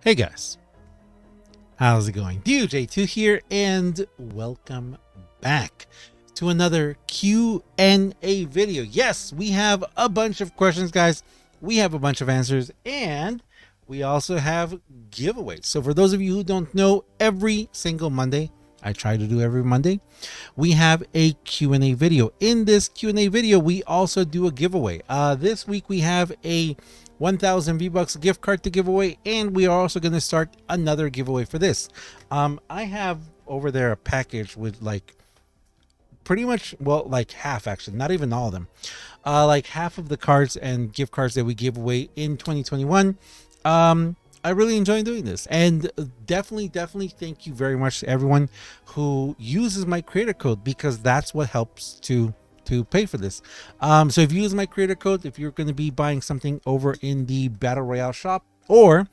Hey guys, how's it going? DJ2 here, and welcome back to another Q&A video. Yes, we have a bunch of questions, guys. We have a bunch of answers, and we also have giveaways. So for those of you who don't know, every single Monday, I try to do every Monday, we have a Q&A video. In this Q&A video, we also do a giveaway. This week we have a 1,000 V-Bucks gift card to give away, and we are also going to start another giveaway for this. I have over there a package with like pretty much, well, like half, actually, not even all of them, like half of the cards and gift cards that we gave away in 2021. I really enjoy doing this, and definitely thank you very much to everyone who uses my creator code, because that's what helps to pay for this. So if you use my creator code, if you're going to be buying something over in the Battle Royale shop, or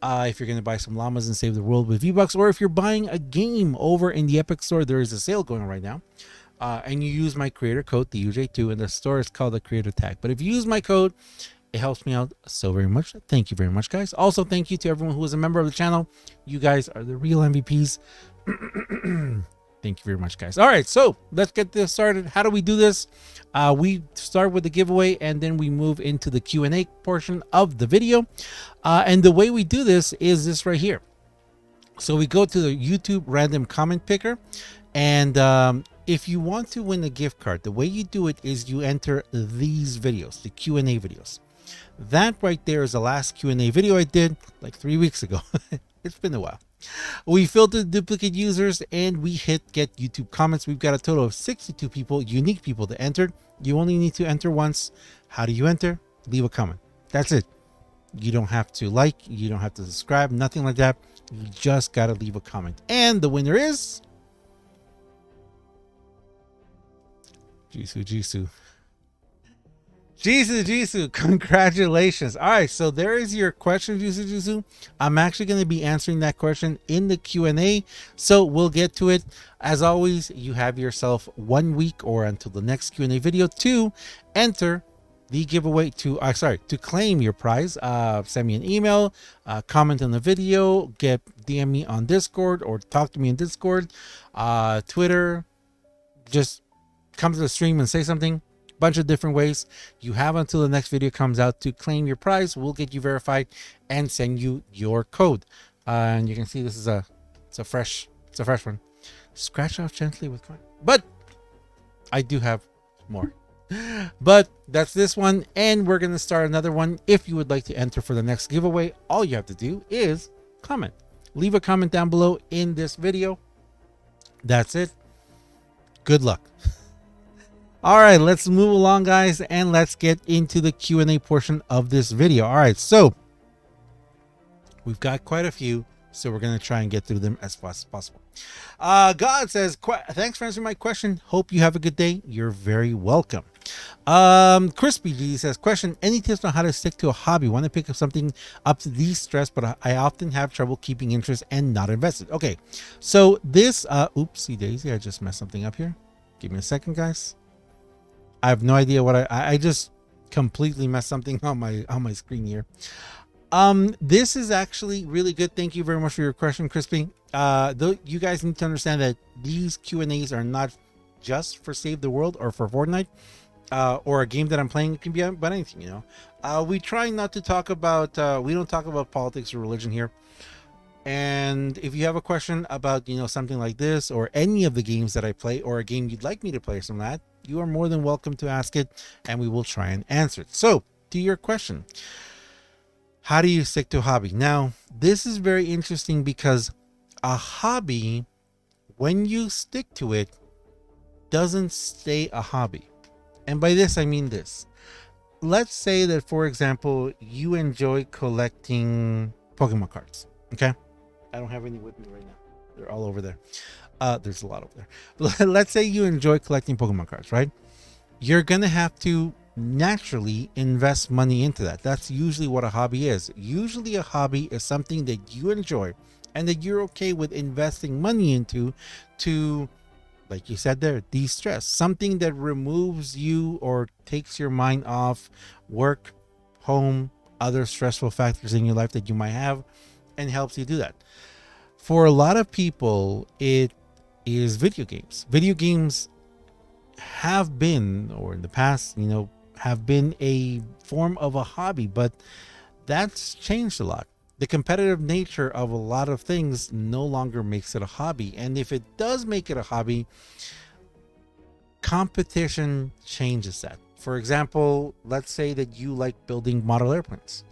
if you're going to buy some llamas and save the world with V-Bucks, or if you're buying a game over in the Epic Store, there is a sale going on right now, and you use my creator code, the UJ2, and the store is called the Creator Tag. But if you use my code, it helps me out so very much. Thank you very much, guys. Also, thank you to everyone who is a member of the channel. You guys are the real MVPs. Thank you very much, guys. All right, so let's get this started. How do we do this? We start with the giveaway, and then we move into the Q&A portion of the video. And the way we do this is this right here. So we go to the YouTube random comment picker, and if you want to win a gift card, the way you do it is you enter these videos, the Q&A videos. That right there is the last Q&A video I did like 3 weeks ago. It's been a while. We filtered duplicate users and we hit get YouTube comments. We've got a total of 62 people, unique people that entered. You only need to enter once. How do you enter? Leave a comment. That's it. You don't have to like, you don't have to subscribe, nothing like that. You just got to leave a comment. And the winner is Jisoo. Jisoo, congratulations. All right, so there is your question, Jisoo. I'm actually going to be answering that question in the Q&A, so we'll get to it. As always, you have yourself 1 week or until the next Q&A video to enter the giveaway, to claim your prize. Send me an email, comment on the video, DM me on Discord, or talk to me in Discord, Twitter. Just come to the stream and say something. Bunch of different ways. You have until the next video comes out to claim your prize. We'll get you verified and send you your code. And you can see this is a fresh one. Scratch off gently with coin. But I do have more. But that's this one, and we're gonna start another one. If you would like to enter for the next giveaway, all you have to do is comment. Leave a comment down below in this video. That's it. Good luck. All right, let's move along, guys, and let's get into the Q&A portion of this video. All right, so we've got quite a few, so we're going to try and get through them as fast as possible. God says, thanks for answering my question. Hope you have a good day. You're very welcome. Crispy G says, question, any tips on how to stick to a hobby? Want to pick up something up to de-stress, but I often have trouble keeping interest and not invested. Okay, so this, oopsie daisy, I just messed something up here. Give me a second, guys. I have no idea what I just completely messed something on my screen here. This is actually really good. Thank you very much for your question, Crispy. Though you guys need to understand that these Q&As are not just for Save the World or for Fortnite, or a game that I'm playing. It can be about anything, you know. We try not to talk about, we don't talk about politics or religion here. And if you have a question about, you know, something like this or any of the games that I play, or a game you'd like me to play or something like that, you are more than welcome to ask it, and we will try and answer it. So, to your question, how do you stick to a hobby? Now, this is very interesting because a hobby, when you stick to it, doesn't stay a hobby. And by this, I mean this. Let's say that, for example, you enjoy collecting Pokemon cards, okay? I don't have any with me right now. They're all over there. There's a lot over there. But let's say you enjoy collecting Pokemon cards, right? You're going to have to naturally invest money into that. That's usually what a hobby is. Usually a hobby is something that you enjoy and that you're okay with investing money into to, like you said there, de-stress. Something that removes you or takes your mind off work, home, other stressful factors in your life that you might have. and helps you do that. For a lot of people, it is video games. Video games have been, or in the past, have been a form of a hobby, but that's changed a lot. The competitive nature of a lot of things no longer makes it a hobby. And if it does make it a hobby, competition changes that. For example, let's say that you like building model airplanes,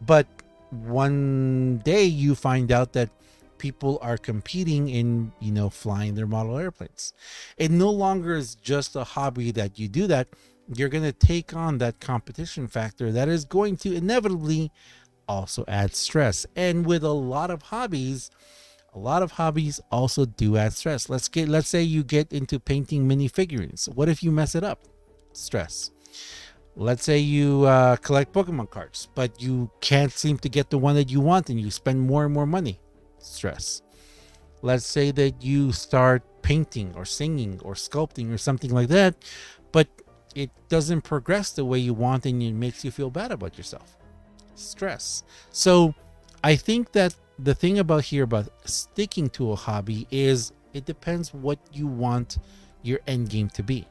but one day you find out that people are competing in, flying their model airplanes. It no longer is just a hobby that you do that. You're going to take on that competition factor that is going to inevitably also add stress. And with a lot of hobbies also do add stress. Let's say you get into painting minifigurines. What if you mess it up? Stress. Let's say you collect Pokemon cards, but you can't seem to get the one that you want and you spend more and more money. Stress. Let's say that you start painting or singing or sculpting or something like that, but it doesn't progress the way you want and it makes you feel bad about yourself. Stress. So I think that the thing about sticking to a hobby is it depends what you want your end game to be.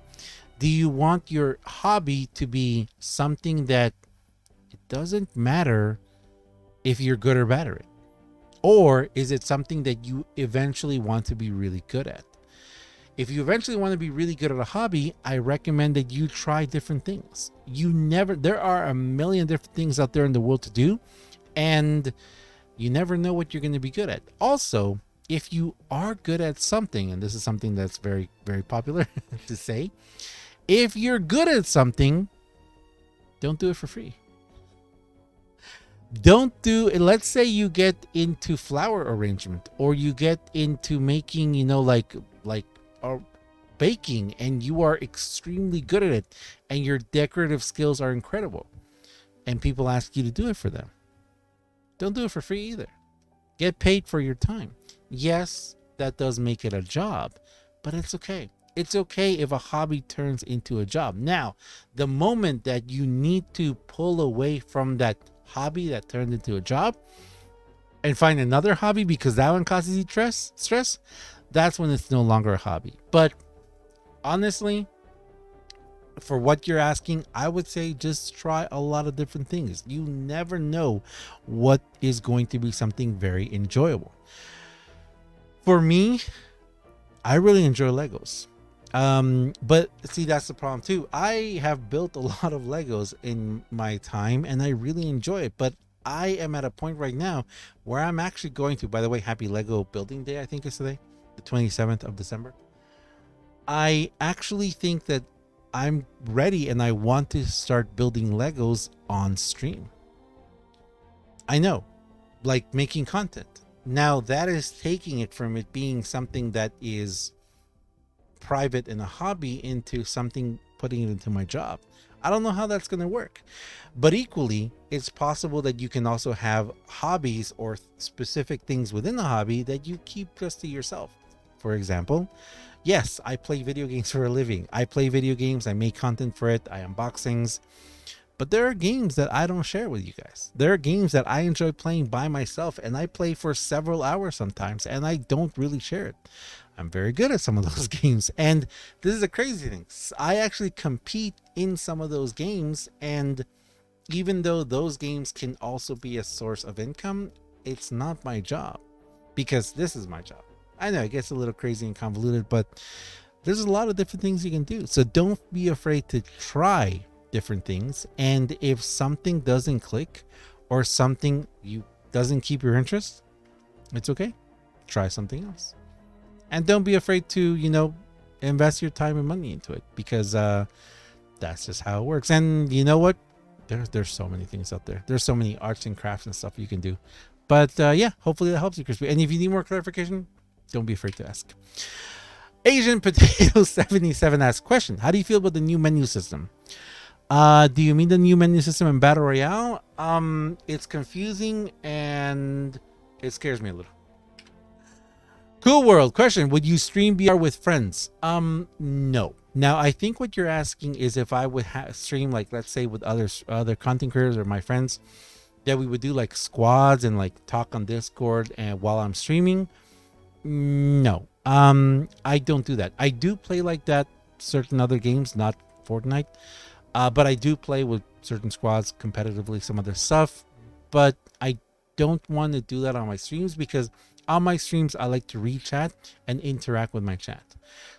Do you want your hobby to be something that it doesn't matter if you're good or bad at it? Or is it something that you eventually want to be really good at? If you eventually want to be really good at a hobby, I recommend that you try different things. There are a million different things out there in the world to do, and you never know what you're going to be good at. Also, if you are good at something, and this is something that's very, very popular to say, if you're good at something, don't do it for free. Let's say you get into flower arrangement, or you get into making, like baking, and you are extremely good at it, and your decorative skills are incredible, and people ask you to do it for them. Don't do it for free either. Get paid for your time. Yes, that does make it a job, but it's okay. It's okay if a hobby turns into a job. Now, the moment that you need to pull away from that hobby that turned into a job and find another hobby because that one causes you stress, that's when it's no longer a hobby. But honestly, for what you're asking, I would say just try a lot of different things. You never know what is going to be something very enjoyable. For me, I really enjoy Legos. But see, that's the problem too. I have built a lot of Legos in my time and I really enjoy it, but I am at a point right now where I'm actually going to, by the way, happy Lego building day. I think it's today, the 27th of December. I actually think that I'm ready and I want to start building Legos on stream. I know, like making content. Now that is taking it from it being something that is private and a hobby into something, putting it into my job. I don't know how that's going to work, but equally it's possible that you can also have hobbies or specific things within the hobby that you keep just to yourself. For example, yes, I play video games for a living. I play video games, I make content for it, I unbox things, but there are games that I don't share with you guys. There are games that I enjoy playing by myself and I play for several hours sometimes and I don't really share it. I'm very good at some of those games. And this is a crazy thing. I actually compete in some of those games. And even though those games can also be a source of income, it's not my job because this is my job. I know it gets a little crazy and convoluted, but there's a lot of different things you can do. So don't be afraid to try different things. And if something doesn't click or something doesn't keep your interest, it's okay. Try something else. And don't be afraid to, invest your time and money into it because that's just how it works. And you know what? There's so many things out there. There's so many arts and crafts and stuff you can do. But yeah, hopefully that helps you, Crispy. And if you need more clarification, don't be afraid to ask. Asian Potato 77 asks, question, how do you feel about the new menu system? Do you mean the new menu system in Battle Royale? It's confusing and it scares me a little. Cool World, question, would you stream BR with friends? No. Now, I think what you're asking is if I would stream, like, let's say with other content creators or my friends. that we would do like squads and like talk on Discord and while I'm streaming. No. I don't do that. I do play like that certain other games, not Fortnite. But I do play with certain squads competitively, some other stuff. But I don't want to do that on my streams because on my streams I like to read chat and interact with my chat.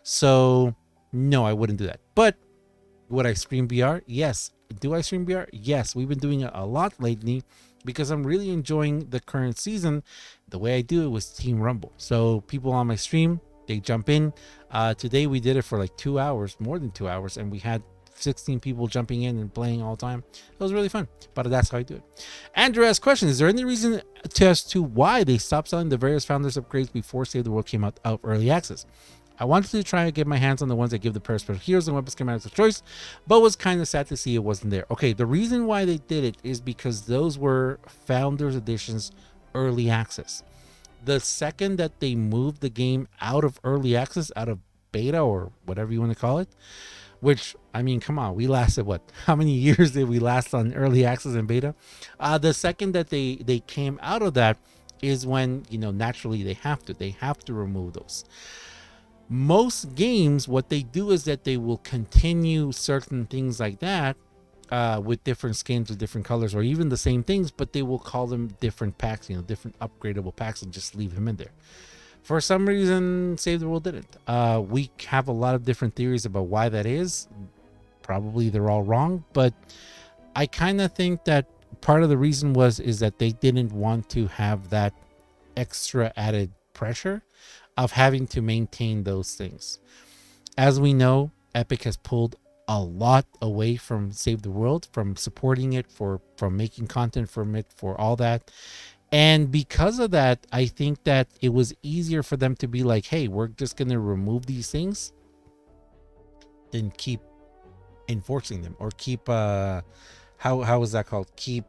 So no, I wouldn't do that. But would I stream VR? Yes. Do I stream VR? Yes. We've been doing it a lot lately because I'm really enjoying the current season. The way I do it was Team Rumble. So people on my stream, they jump in. Today we did it for like 2 hours, more than 2 hours, and we had 16 people jumping in and playing all the time. It was really fun, but that's how I do it. Andrew asks question, is there any reason as to why they stopped selling the various Founders upgrades before Save the World came out early access? I wanted to try and get my hands on the ones that give the pair of special heroes and weapon schematics of choice, but was kind of sad to see it wasn't there. Okay, the reason why they did it is because those were Founders Editions early access. The second that they moved the game out of early access, out of beta or whatever you want to call it, which, I mean, come on, we lasted what? How many years did we last on early access and beta? The second that they came out of that is when, you know, naturally they have to remove those. Most games, what they do is that they will continue certain things like that with different skins with different colors or even the same things, but they will call them different packs, you know, different upgradable packs, and just leave them in there. For some reason, Save the World didn't. We have a lot of different theories about why that is. Probably they're all wrong, but I kind of think that part of the reason is that they didn't want to have that extra added pressure of having to maintain those things. As we know, Epic has pulled a lot away from Save the World, from supporting it, from making content from it, for all that. And because of that, I think that it was easier for them to be like, hey, we're just going to remove these things than keep enforcing them, or keep how is that called, keep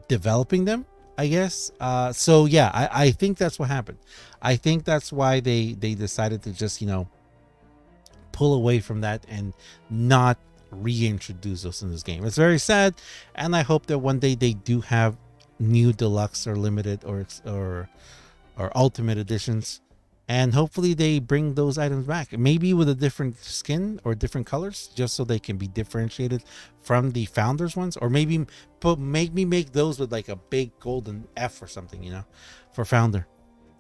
developing them, I guess. So yeah, I think that's what happened. I think that's why they decided to just, you know, pull away from that and not reintroduce those in this game. It's very sad, and I hope that one day they do have new deluxe or limited or ultimate editions, and hopefully they bring those items back, maybe with a different skin or different colors, just so they can be differentiated from the Founders ones, or maybe make those with like a big golden F or something, you know, for Founder.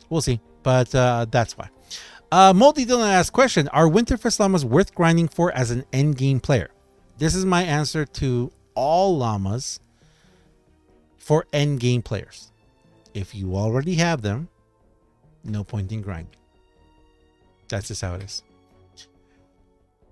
We'll see, but that's why. Multi Dylan asks question, are Winterfest llamas worth grinding for as an end game player? This is my answer to all llamas for end game players. If you already have them, no point in grinding. That's just how it is.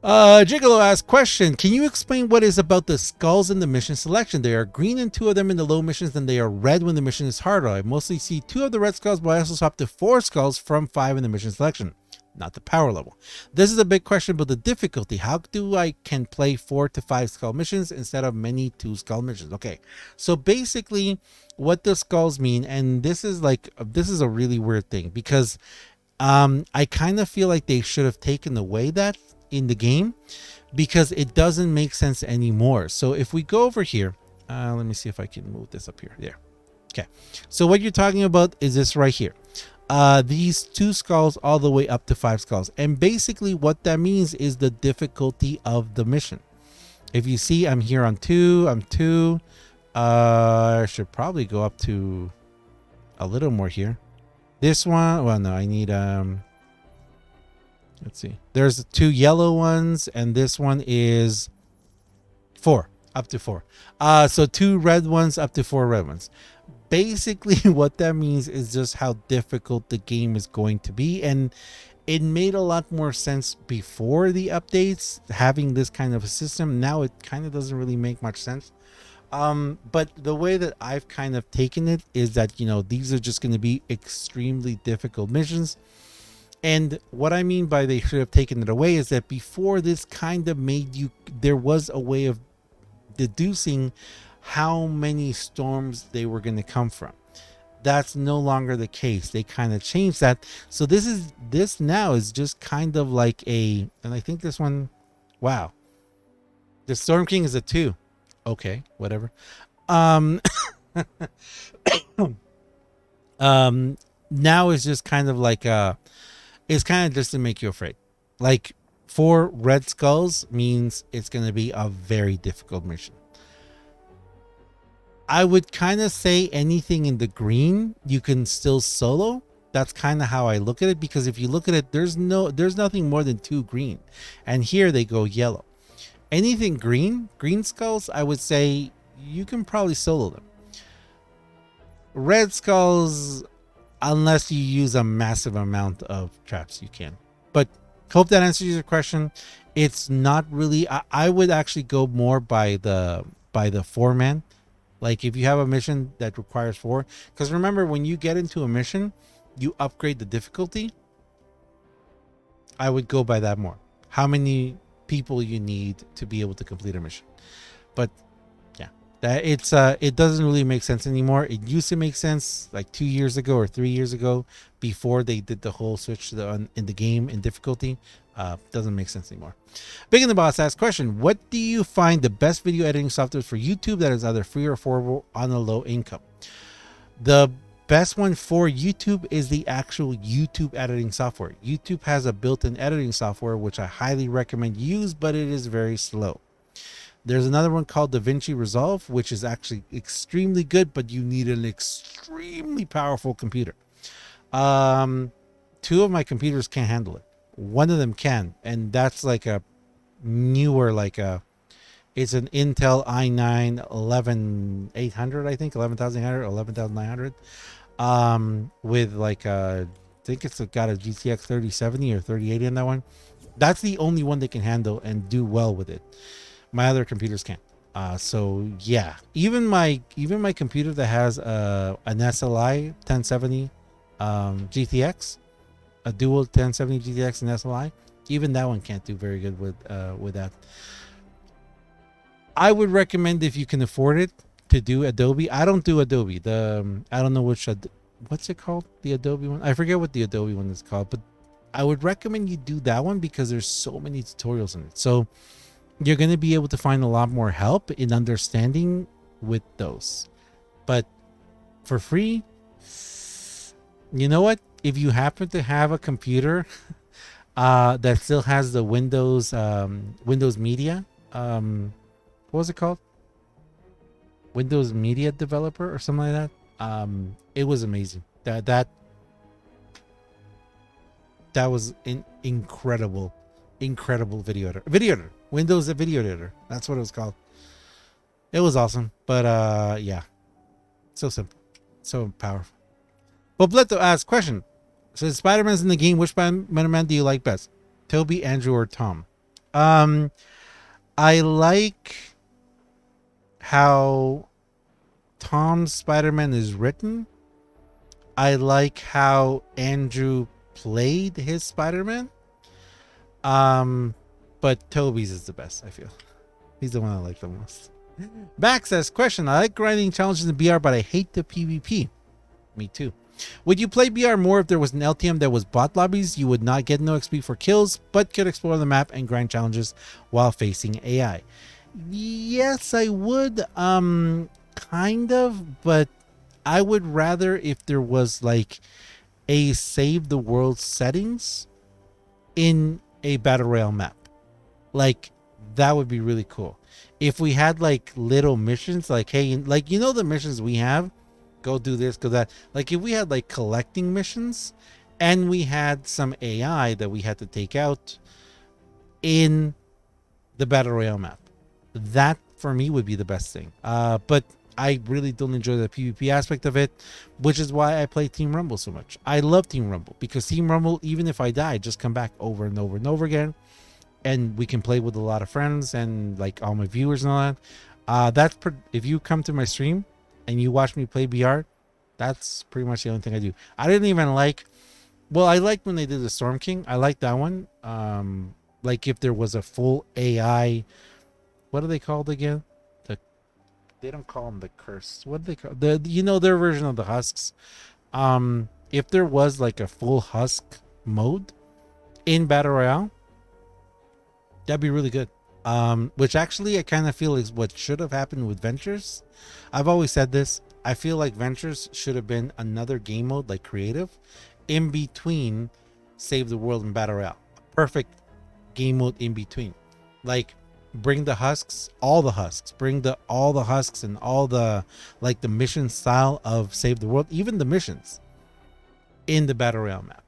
Gigolo asks question, can you explain what is about the skulls in the mission selection? They are green in 2 of them in the low missions, then they are red when the mission is harder. I mostly see 2 of the red skulls, but I also saw up to 4 skulls from 5 in the mission selection, not the power level. This is a big question about the difficulty. How do I can play 4 to 5 skull missions instead of many 2 skull missions? Okay, so basically what the skulls mean, and this is a really weird thing, because I kind of feel like they should have taken away that in the game, because it doesn't make sense anymore. So if we go over here, let me see if I can move this up here. There. Okay, so what you're talking about is this right here. These 2 skulls all the way up to 5 skulls, and basically what that means is the difficulty of the mission. If you see, I'm here on 2, I'm 2. I should probably go up to a little more here. This one, well, no, I need let's see, there's 2 yellow ones, and this one is 4, up to 4. So 2 red ones up to 4 red ones. Basically what that means is just how difficult the game is going to be, and it made a lot more sense before the updates having this kind of a system. Now it kind of doesn't really make much sense. But the way that I've kind of taken it is that, you know, these are just going to be extremely difficult missions. And what I mean by they should have taken it away is that before, this kind of made you, there was a way of deducing how many storms they were going to come from. That's no longer the case. They kind of changed that. So this now is just kind of like a, and I think this one, wow, the Storm King is a 2. Okay, whatever. Um, um, now it's just kind of like it's kind of just to make you afraid. Like 4 red skulls means it's going to be a very difficult mission. I would kind of say anything in the green you can still solo. That's kind of how I look at it, because if you look at it, there's nothing more than 2 green, and here they go yellow. Anything green skulls, I would say you can probably solo them. Red skulls, unless you use a massive amount of traps, you can. But hope that answers your question. It's not really. I would actually go more by the 4-man. Like if you have a mission that requires 4, because remember, when you get into a mission, you upgrade the difficulty. I would go by that more. How many people you need to be able to complete a mission. But yeah, that it doesn't really make sense anymore. It used to make sense like 2 years ago or 3 years ago, before they did the whole switch to in the game in difficulty. Doesn't make sense anymore. Big in the Boss asks question: what do you find the best video editing software for YouTube that is either free or affordable on a low income? The best one for YouTube is the actual YouTube editing software. YouTube has a built-in editing software which I highly recommend use, but it is very slow. There's another one called DaVinci Resolve, which is actually extremely good, but you need an extremely powerful computer. 2 of my computers can't handle it. One of them can, and that's like a newer, it's an Intel i9 11800, I think 11800, 11900, with like I think it's got a GTX 3070 or 3080 in that one. That's the only one they can handle and do well with it. My other computers can't. So yeah, even my computer that has an SLI 1070 GTX, a dual 1070 GTX and SLI, even that one can't do very good with that. I would recommend, if you can afford it, to do Adobe. I don't do Adobe. I don't know what's it called? The Adobe one. I forget what the Adobe one is called, but I would recommend you do that one because there's so many tutorials in it. So you're going to be able to find a lot more help in understanding with those. But for free, you know what? If you happen to have a computer that still has the Windows Media, what was it called? Windows Media Developer or something like that. It was amazing. That was an incredible video editor. Windows Video Editor. That's what it was called. It was awesome. But yeah. So simple. So powerful. Bobleto asks question. Since Spider-Man's in the game, which Spider-Man do you like best? Toby, Andrew, or Tom? I like how Tom's Spider-Man is written. I like how Andrew played his Spider-Man. But Toby's is the best, I feel. He's the one I like the most. Back says, question: I like grinding challenges in BR, but I hate the PvP. Me too. Would you play BR more if there was an LTM that was bot lobbies? You would not get no XP for kills, but could explore the map and grind challenges while facing AI. Yes, I would. Kind of, but I would rather if there was like a save the world settings in a battle royale map. Like that would be really cool. If we had like little missions, like, hey, like, you know, the missions we have, go do this, go that. Like if we had like collecting missions and we had some AI that we had to take out in the battle royale map, that for me would be the best thing. But I really don't enjoy the PvP aspect of it, which is why I play Team Rumble so much. I love Team Rumble because Team Rumble, even if I die, I just come back over and over and over again, and we can play with a lot of friends and like all my viewers and all that. If you come to my stream and you watch me play BR, that's pretty much the only thing I do. I didn't even like. Well, I liked when they did the Storm King. I liked that one. Like if there was a full AI. What are they called again? They don't call them the curse. What do they call their version of the Husks? If there was like a full Husk mode in Battle Royale, that'd be really good. which actually I kind of feel is what should have happened with Ventures. I've always said this. I feel like Ventures should have been another game mode like creative in between Save the World and Battle Royale. Perfect game mode in between. Like bring the Husks, all the Husks, bring the all the Husks and all the like the mission style of Save the World, even the missions in the Battle Royale map.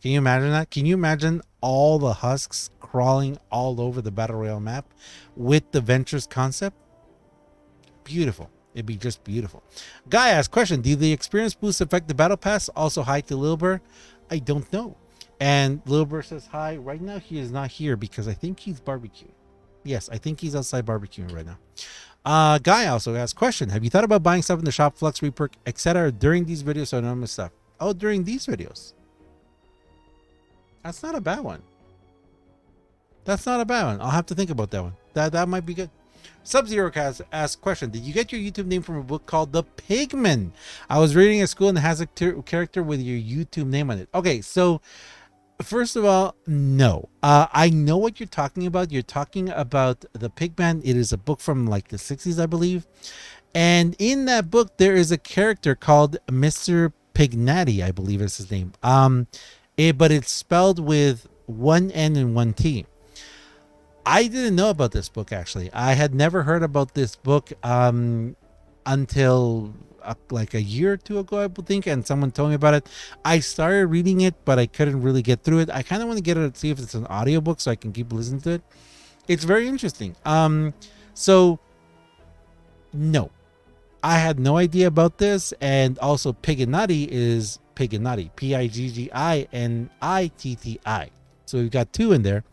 Can you imagine that? Can you imagine all the Husks crawling all over the Battle Royale map with the Ventures concept? Beautiful. It'd be just beautiful. Guy asks question: do the experience boosts affect the battle pass? Also hi to Lilbur. I don't know. And Lilbur says hi. Right now he is not here because I think he's barbecuing. Yes, I think he's outside barbecuing right now. Guy also asks question: have you thought about buying stuff in the shop, Flux, Reperk, etc. during these videos or normal stuff? Oh, during these videos. That's not a bad one. That's not a bad one. I'll have to think about that one. That might be good. Sub-Zero asks question: did you get your YouTube name from a book called The Pigmen? I was reading at school and it has a character with your YouTube name on it. Okay, so first of all, no. I know what you're talking about. You're talking about The Pigman. It is a book from like the 60s, I believe. And in that book, there is a character called Mr. Piganatti, I believe is his name. But it's spelled with one N and one T. I didn't know about this book, actually. I had never heard about this book until like a year or two ago, I think, and someone told me about it. I started reading it, but I couldn't really get through it. I kind of want to get it, see if it's an audiobook so I can keep listening to it. It's very interesting. So, no. I had no idea about this, and also Piganati is Pigginatti, Pigginatti. So we've got two in there.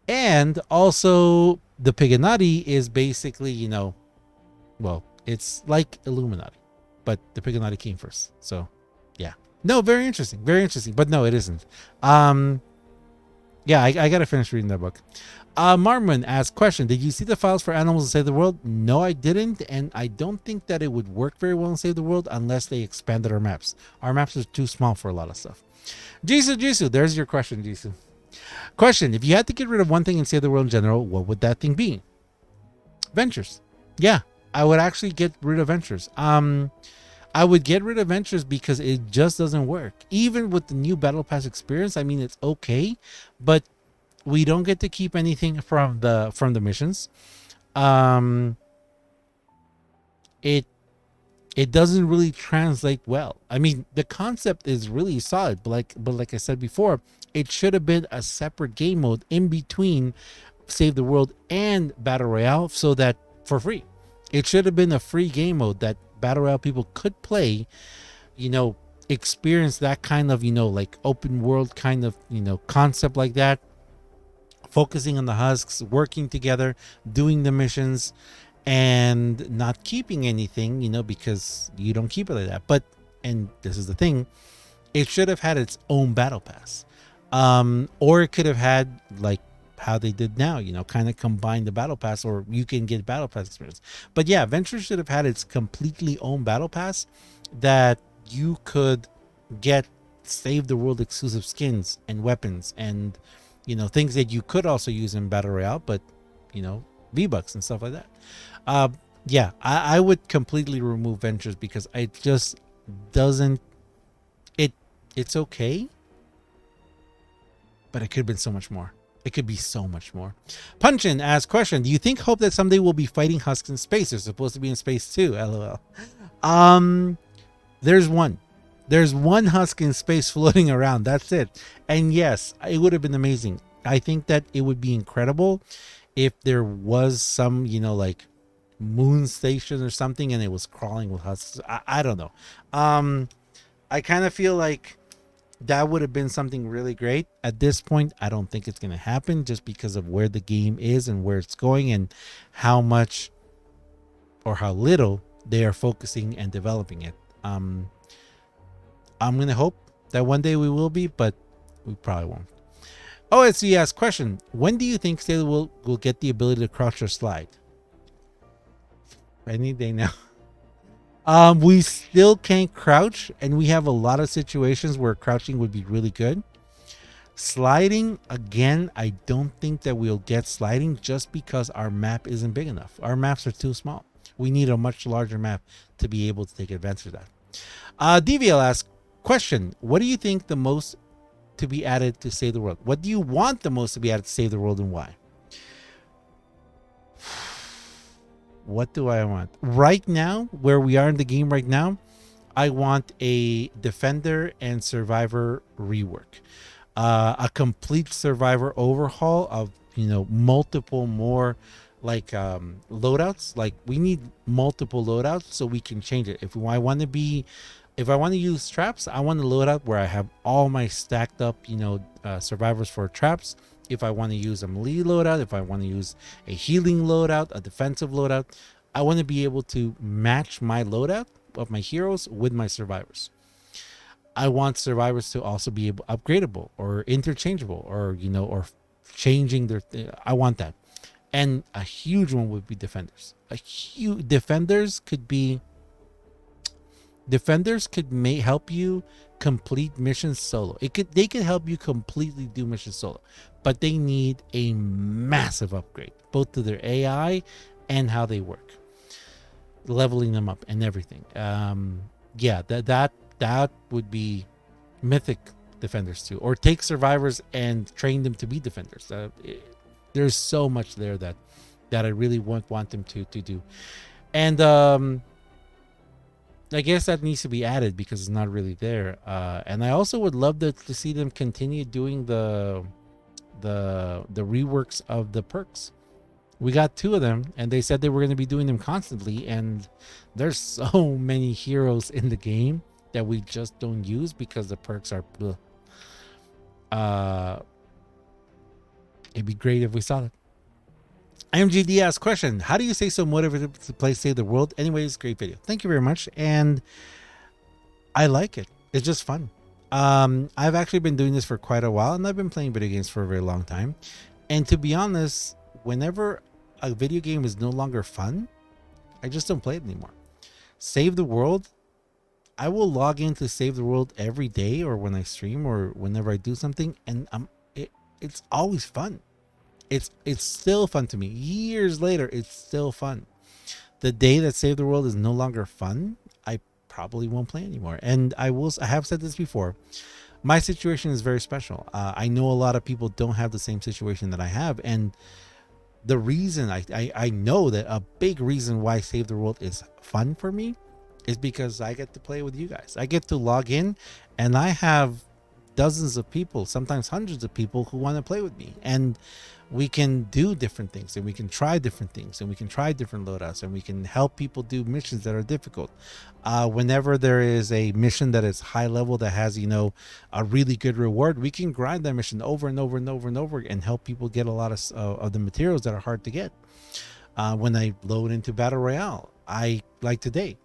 And also the Pigginatti is basically, you know, well, it's like Illuminati, but the Pigginatti came first. So yeah, no, very interesting, but no, it isn't. Yeah, I gotta finish reading that book. Marmon asked question: did you see the files for Animals to Save the World? No, I didn't, and I don't think that it would work very well in Save the World unless they expanded our maps. Our maps are too small for a lot of stuff. Jisoo, there's your question, Jisoo. Question: if you had to get rid of one thing in Save the World in general, what would that thing be? Ventures. Yeah, I would actually get rid of Ventures. I would get rid of Ventures because it just doesn't work. Even with the new Battle Pass experience, I mean, it's okay, but we don't get to keep anything from the missions. It doesn't really translate well. I mean, the concept is really solid, but like I said before, it should have been a separate game mode in between Save the World and Battle Royale, so that for free. It should have been a free game mode that Battle Royale people could play, you know, experience that kind of, you know, like open world kind of, you know, concept like that, focusing on the Husks, working together, doing the missions, and not keeping anything, you know, because you don't keep it like that. But, and this is the thing, it should have had its own battle pass. Or it could have had like how they did now, you know, kind of combine the battle pass, or you can get battle pass experience. But yeah, Venture should have had its completely own battle pass that you could get Save the World exclusive skins and weapons and, you know, things that you could also use in Battle Royale, but, you know, V-Bucks and stuff like that. Yeah, I would completely remove Ventures because it just doesn't, it's okay, but it could have been so much more. It could be so much more. Punchin asks question: do you think hope that someday we'll be fighting Husks in space? They're supposed to be in space too. LOL. There's one Husk in space floating around. That's it. And yes, it would have been amazing. I think that it would be incredible if there was some, you know, like moon station or something and it was crawling with Husks. I don't know. I kind of feel like that would have been something really great. At this point, I don't think it's going to happen just because of where the game is and where it's going and how much or how little they are focusing and developing it. I'm going to hope that one day we will be, but we probably won't. OSC asks question: when do you think Sailor will get the ability to crouch or slide? Any day now. We still can't crouch, and we have a lot of situations where crouching would be really good. Sliding, again, I don't think that we'll get sliding just because our map isn't big enough. Our maps are too small. We need a much larger map to be able to take advantage of that. DVL asks, question, what do you think the most to be added to save the world? What do you want the most to be added to save the world, and why? What do I want? Right now, where we are in the game right now, I want a Defender and Survivor rework. A complete Survivor overhaul of, multiple more like loadouts. Like, we need multiple loadouts so we can change it. If I want to use traps, I want a loadout where I have all my stacked up, survivors for traps. If I want to use a melee loadout, if I want to use a healing loadout, a defensive loadout, I want to be able to match my loadout of my heroes with my survivors. I want survivors to also be upgradable or interchangeable, or or changing their. I want that, and a huge one would be defenders. Defenders could help you complete missions solo. They could help you completely do missions solo, but they need a massive upgrade, both to their AI and how they work, leveling them up and everything. Yeah, that would be mythic defenders too, or take survivors and train them to be defenders. There's so much there that I really want them to do, and I guess that needs to be added because it's not really there. And I also would love to see them continue doing the reworks of the perks. We got 2 of them, and they said they were going to be doing them constantly. And there's so many heroes in the game that we just don't use because the perks are. It'd be great if we saw that. MGD asks question: how do you stay so motivated to play Save the World? Anyways, great video. Thank you very much, and I like it. It's just fun. I've actually been doing this for quite a while, and I've been playing video games for a very long time. And to be honest, whenever a video game is no longer fun, I just don't play it anymore. Save the World, I will log in to Save the World every day, or when I stream, or whenever I do something, and it's always fun. It's still fun to me. Years later, it's still fun. The day that Save the World is no longer fun, I probably won't play anymore. And I have said this before. My situation is very special. I know a lot of people don't have the same situation that I have, and the reason I know that a big reason why Save the World is fun for me is because I get to play with you guys. I get to log in, and I have dozens of people, sometimes hundreds of people, who want to play with me, and we can do different things, and we can try different things, and we can try different loadouts, and we can help people do missions that are difficult. Whenever there is a mission that is high level that has a really good reward, we can grind that mission over and over and over and over and help people get a lot of the materials that are hard to get. When I load into Battle Royale, I like today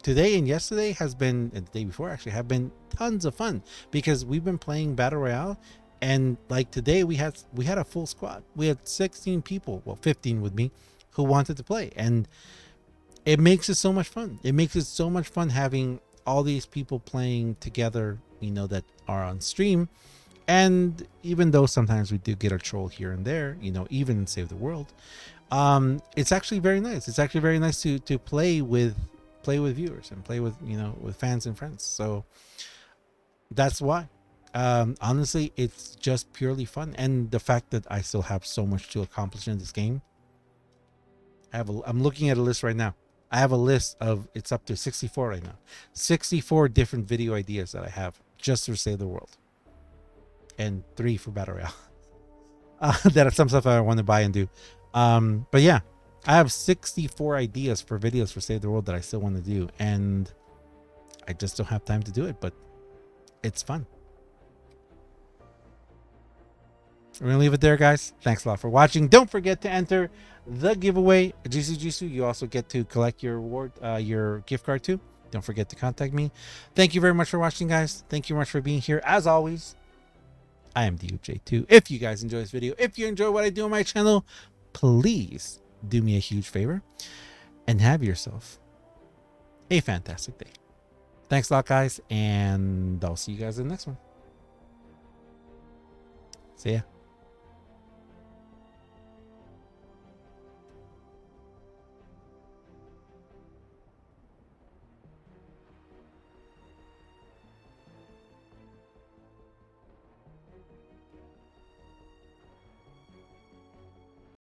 and yesterday has been, and the day before actually, have been tons of fun because we've been playing Battle Royale, and like today we had a full squad. We had 16 people, well 15 with me, who wanted to play, and it makes it so much fun. It makes it so much fun having all these people playing together, that are on stream. And even though sometimes we do get a troll here and there, even in Save the World, it's actually very nice. It's actually very nice to play with viewers and play with with fans and friends. So that's why, honestly, it's just purely fun. And the fact that I still have so much to accomplish in this game. I'm looking at a list right now. I have a list of, it's up to 64 right now. 64 different video ideas that I have just to Save the World, and 3 for Battle Royale. That are some stuff I want to buy and do. But yeah, I have 64 ideas for videos for Save the World that I still want to do, and I just don't have time to do it, but it's fun. We're going to leave it there, guys. Thanks a lot for watching. Don't forget to enter the giveaway. Jisoo, you also get to collect your reward, your gift card too. Don't forget to contact me. Thank you very much for watching, guys. Thank you very much for being here. As always, I am DUJ2. If you guys enjoy this video, if you enjoy what I do on my channel, please do me a huge favor and have yourself a fantastic day. Thanks a lot, guys, and I'll see you guys in the next one. See ya.